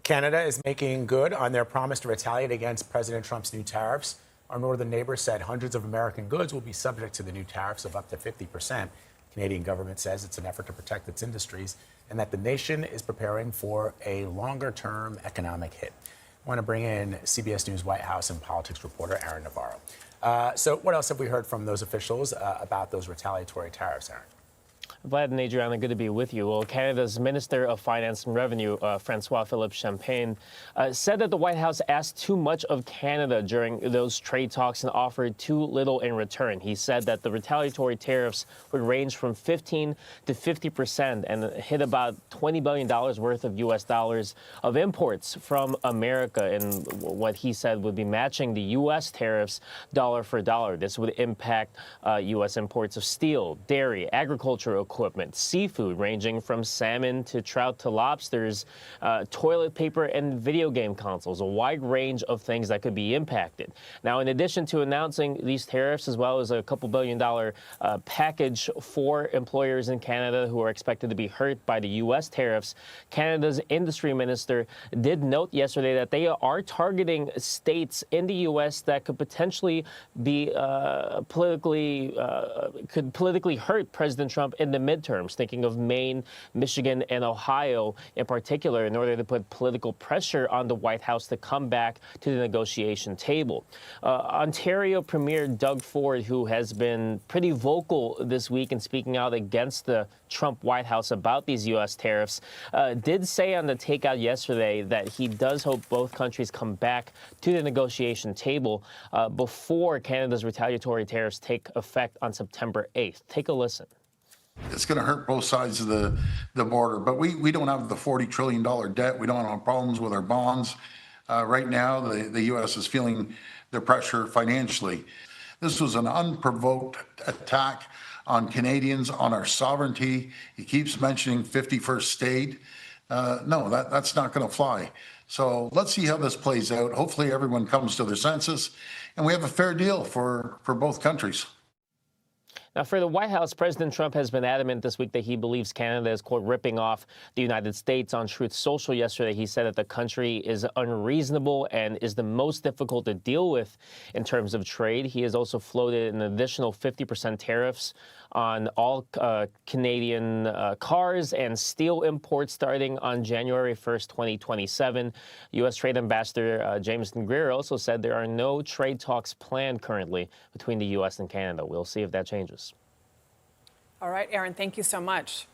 Canada is making good on their promise to retaliate against President Trump's new tariffs. Our northern neighbor said hundreds of American goods will be subject to the new tariffs of up to 50%. The Canadian government says it's an effort to protect its industries and that the nation is preparing for a longer-term economic hit. I want to bring in CBS News White House and politics reporter Aaron Navarro. So what else have we heard from those officials about those retaliatory tariffs, Aaron? Vlad and Adriana, good to be with you. Well, Canada's Minister of Finance and Revenue, Francois Philippe Champagne, said that the White House asked too much of Canada during those trade talks and offered too little in return. He said that the retaliatory tariffs would range from 15 to 50% and hit about $20 billion worth of U.S. dollars of imports from America, and what he said would be matching the U.S. tariffs dollar for dollar. This would impact U.S. imports of steel, dairy, agricultural equipment, seafood ranging from salmon to trout to lobsters, toilet paper and video game consoles, a wide range of things that could be impacted. Now, in addition to announcing these tariffs, as well as a couple $2 billion package for employers in Canada who are expected to be hurt by the U.S. tariffs, Canada's industry minister did note yesterday that they are targeting states in the U.S. that could potentially be politically hurt President Trump in the midterms, thinking of Maine, Michigan, and Ohio in particular, in order to put political pressure on the White House to come back to the negotiation table. Ontario Premier Doug Ford, who has been pretty vocal this week in speaking out against the Trump White House about these U.S. tariffs, did say on the takeout yesterday that he does hope both countries come back to the negotiation table before Canada's retaliatory tariffs take effect on September 8th. Take a listen. It's going to hurt both sides of the border, but we don't have the $40 trillion debt. We don't have problems with our bonds. Right now, the U.S. is feeling the pressure financially. This was an unprovoked attack on Canadians, on our sovereignty. He keeps mentioning 51st state. No, that's not going to fly. So let's see how this plays out. Hopefully everyone comes to their senses and we have a fair deal for both countries. Now, for the White House, President Trump has been adamant this week that he believes Canada is, quote, ripping off the United States. On Truth Social yesterday, he said that the country is unreasonable and is the most difficult to deal with in terms of trade. He has also floated an additional 50% tariffs on all Canadian cars and steel imports starting on January 1st, 2027. U.S. Trade Ambassador Jameson Greer also said there are no trade talks planned currently between the U.S. and Canada. We'll see if that changes. All right, Aaron, thank you so much.